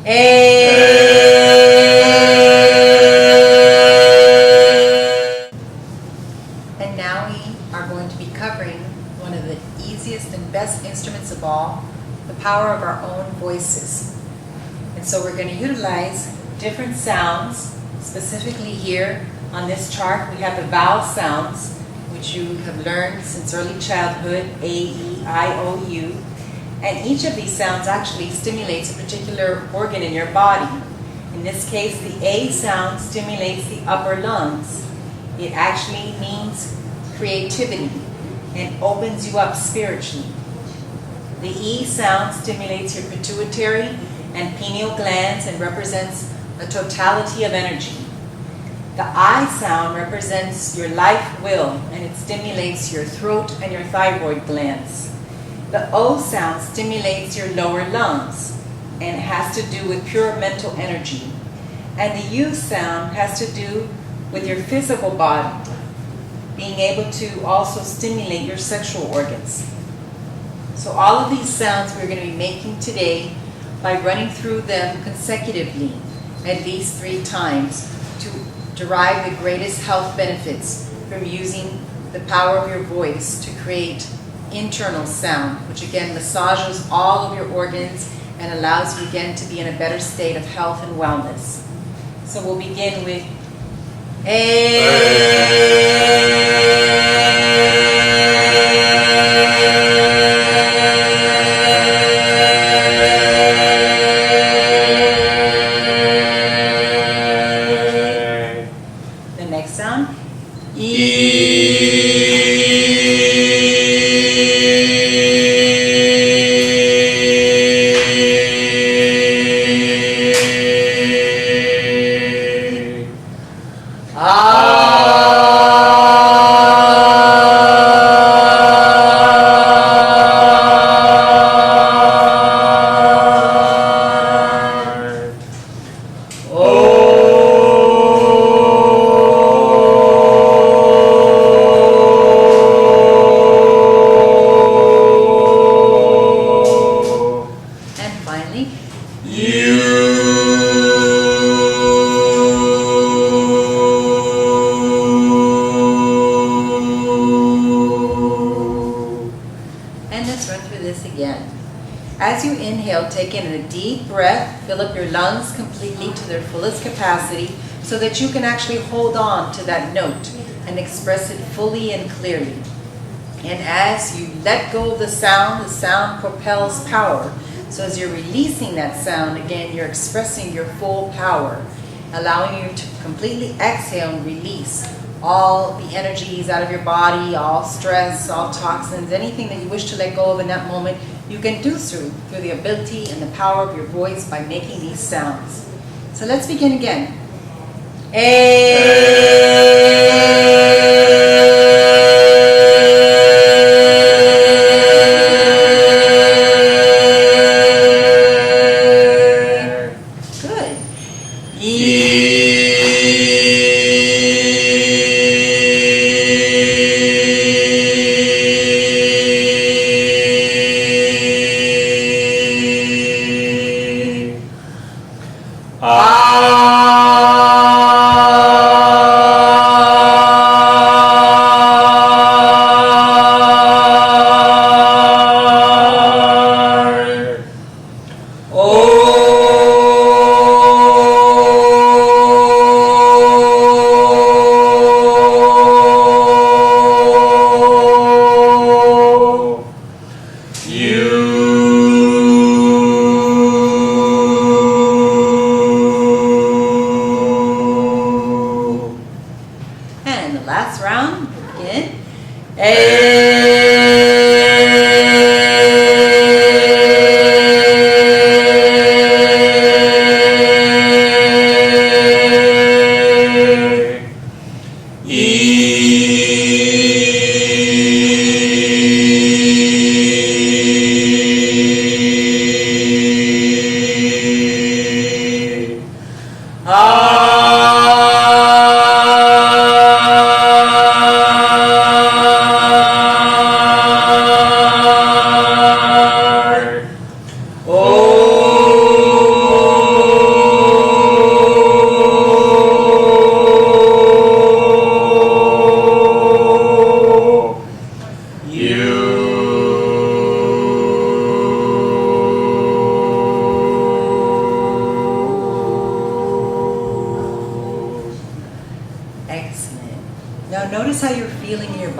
And now we are going to be covering one of the easiest and best instruments of all, the power of our own voices. And so we're going to utilize different sounds. Specifically here on this chart we have the vowel sounds, which you have learned since early childhood, A, E, I, O, U. And each of these sounds actually stimulates a particular organ in your body. In this case, the A sound stimulates the upper lungs. It actually means creativity and opens you up spiritually. The E sound stimulates your pituitary and pineal glands and represents a totality of energy. The I sound represents your life will, and it stimulates your throat and your thyroid glands. The O sound stimulates your lower lungs and has to do with pure mental energy. And the U sound has to do with your physical body, being able to also stimulate your sexual organs. So all of these sounds we're going to be making today by running through them consecutively at least 3 times to derive the greatest health benefits from using the power of your voice to create internal sound, which again massages all of your organs and allows you again to be in a better state of health and wellness. So we'll begin with the next sound, As you inhale, take in a deep breath, fill up your lungs completely to their fullest capacity so that you can actually hold on to that note and express it fully and clearly. And as you let go of the sound propels power. So as you're releasing that sound, again, you're expressing your full power, allowing you to completely exhale and release all the energies out of your body, all stress, all toxins, anything that you wish to let go of in that moment. You can do through the ability and the power of your voice by making these sounds. So let's begin again. Good.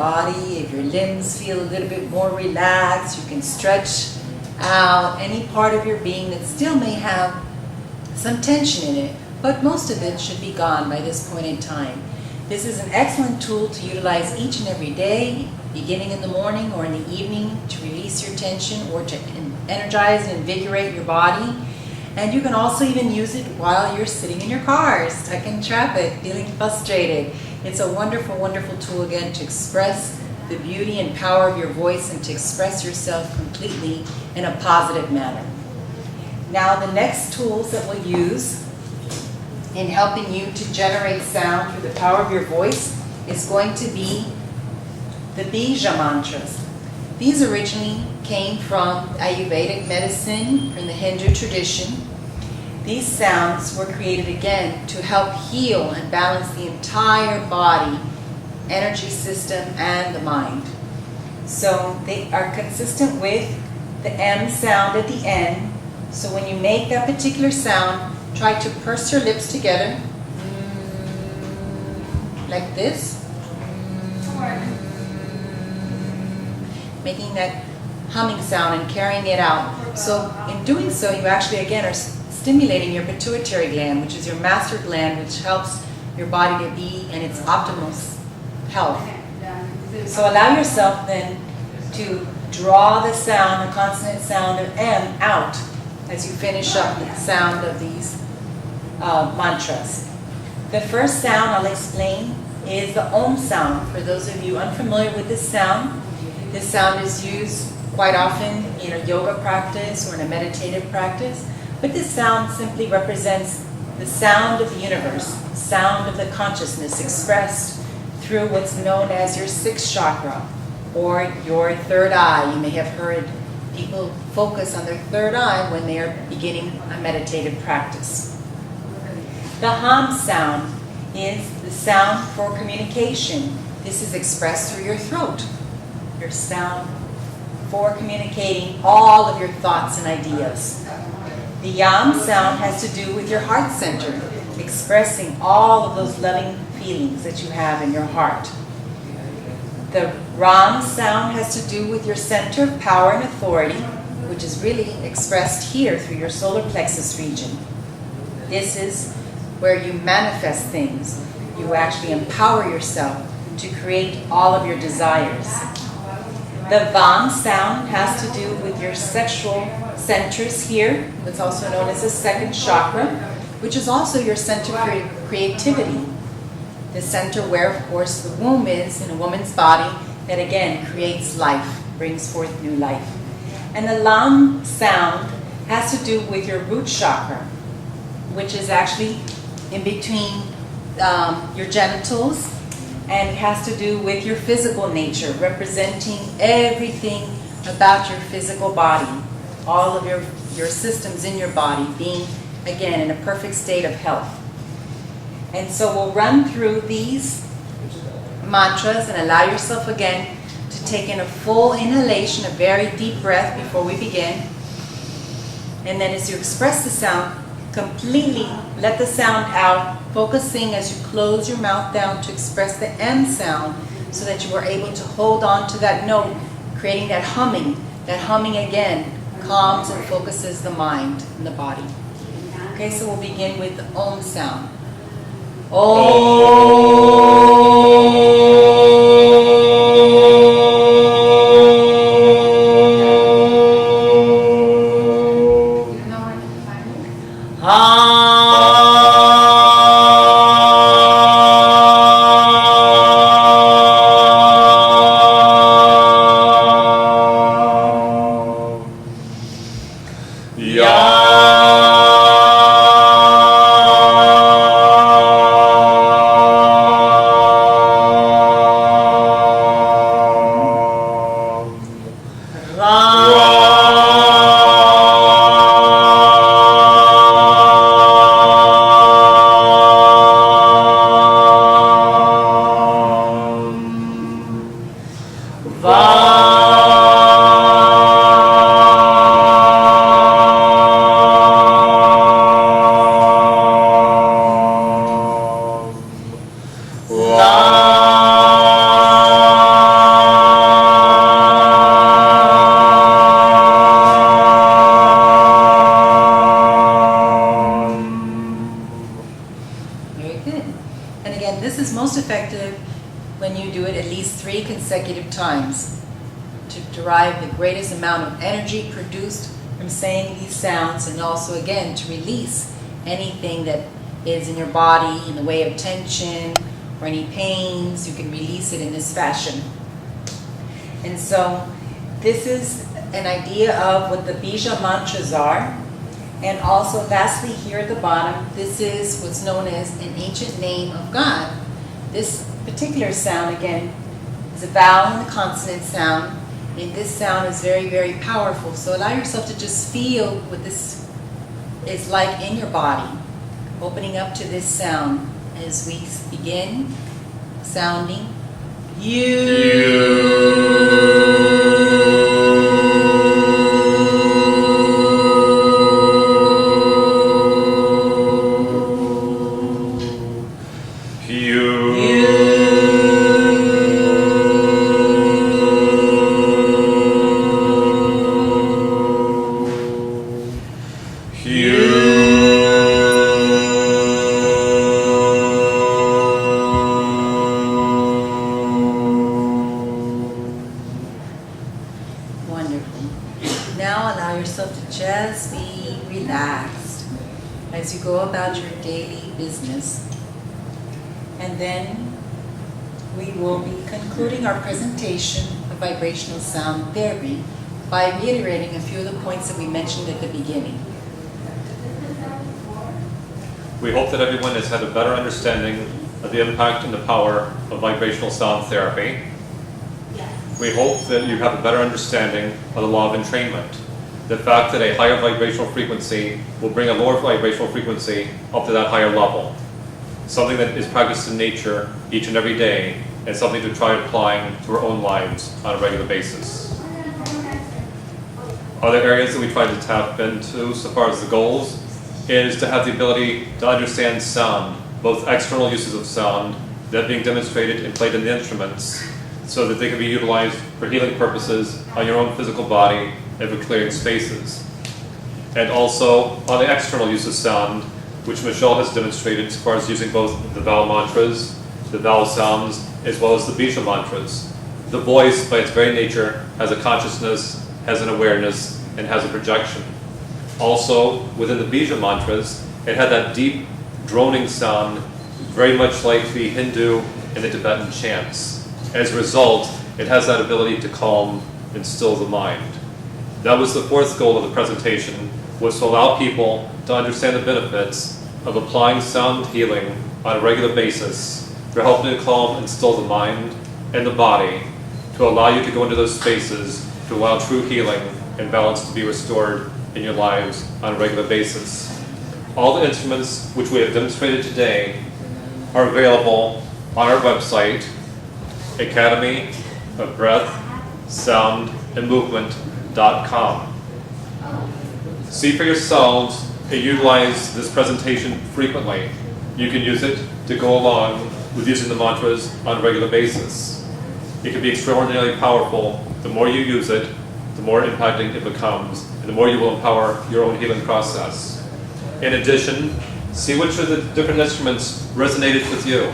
body. If your limbs feel a little bit more relaxed, you can stretch out any part of your being that still may have some tension in it, but most of it should be gone by this point in time. This is an excellent tool to utilize each and every day, beginning in the morning or in the evening, to release your tension or to energize and invigorate your body. And you can also even use it while you're sitting in your car, stuck in traffic, feeling frustrated. It's a wonderful, wonderful tool again to express the beauty and power of your voice and to express yourself completely in a positive manner. Now the next tools that we'll use in helping you to generate sound through the power of your voice is going to be the Bija mantras. These originally came from Ayurvedic medicine, from the Hindu tradition. These sounds were created again to help heal and balance the entire body, energy system, and the mind. So they are consistent with the M sound at the end. So when you make that particular sound, try to purse your lips together, like this, making that humming sound and carrying it out. So in doing so, you actually again are stimulating your pituitary gland, which is your master gland, which helps your body to be in its optimal health. So allow yourself then to draw the sound, the consonant sound of M out as you finish up the sound of these mantras. The first sound I'll explain is the Om sound. For those of you unfamiliar with this sound is used quite often in a yoga practice or in a meditative practice. But this sound simply represents the sound of the universe, sound of the consciousness expressed through what's known as your sixth chakra or your third eye. You may have heard people focus on their third eye when they are beginning a meditative practice. The Ham sound is the sound for communication. This is expressed through your throat, your sound for communicating all of your thoughts and ideas. The Yam sound has to do with your heart center, expressing all of those loving feelings that you have in your heart. The Ram sound has to do with your center of power and authority, which is really expressed here through your solar plexus region. This is where you manifest things. You actually empower yourself to create all of your desires. The Vam sound has to do with your sexual centers here, what's also known as the second chakra, which is also your center for creativity. The center where, of course, the womb is in a woman's body that again creates life, brings forth new life. And the Lam sound has to do with your root chakra, which is actually in between your genitals, and it has to do with your physical nature, representing everything about your physical body, all of your systems in your body being, again, in a perfect state of health. And so we'll run through these mantras and allow yourself again to take in a full inhalation, a very deep breath before we begin. And then as you express the sound, completely let the sound out, focusing as you close your mouth down to express the M sound so that you are able to hold on to that note, creating that humming. That humming again calms and focuses the mind and the body. Okay, so we'll begin with the Om sound. La times to derive the greatest amount of energy produced from saying these sounds, and also again to release anything that is in your body in the way of tension or any pains. You can release it in this fashion. And so this is an idea of what the Bija mantras are. And also lastly here at the bottom, this is what's known as an ancient name of God. This particular sound again is a vowel and a consonant sound, and this sound is very, very powerful. So allow yourself to just feel what this is like in your body, opening up to this sound as we begin sounding Now allow yourself to just be relaxed as you go about your daily business. And then we will be concluding our presentation of vibrational sound therapy by reiterating a few of the points that we mentioned at the beginning. We hope that everyone has had a better understanding of the impact and the power of vibrational sound therapy. We hope that you have a better understanding of the law of entrainment. The fact that a higher vibrational frequency will bring a lower vibrational frequency up to that higher level. Something that is practiced in nature each and every day, and something to try applying to our own lives on a regular basis. Other areas that we try to tap into so far as the goals is to have the ability to understand sound, both external uses of sound that are being demonstrated and played in the instruments, so that they can be utilized for healing purposes on your own physical body and for clearing spaces. And also on the external use of sound, which Michelle has demonstrated as far as using both the vowel mantras, the vowel sounds, as well as the Bija mantras. The voice, by its very nature, has a consciousness, has an awareness, and has a projection. Also, within the Bija mantras, it had that deep droning sound, very much like the Hindu and the Tibetan chants. As a result, it has that ability to calm and still the mind. That was the fourth goal of the presentation, was to allow people to understand the benefits of applying sound healing on a regular basis for helping to calm and still the mind and the body, to allow you to go into those spaces to allow true healing and balance to be restored in your lives on a regular basis. All the instruments which we have demonstrated today are available on our website, Academy of Breath, Sound, and Movement.com. See for yourselves and utilize this presentation frequently. You can use it to go along with using the mantras on a regular basis. It can be extraordinarily powerful. The more you use it, the more impacting it becomes, and the more you will empower your own healing process. In addition, see which of the different instruments resonated with you.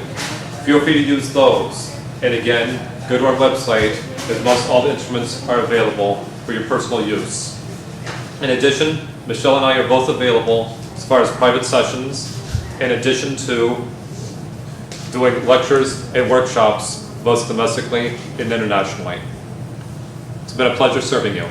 Feel free to use those. And again, go to our website, as most all the instruments are available for your personal use. In addition, Michelle and I are both available as far as private sessions, in addition to doing lectures and workshops, both domestically and internationally. It's been a pleasure serving you.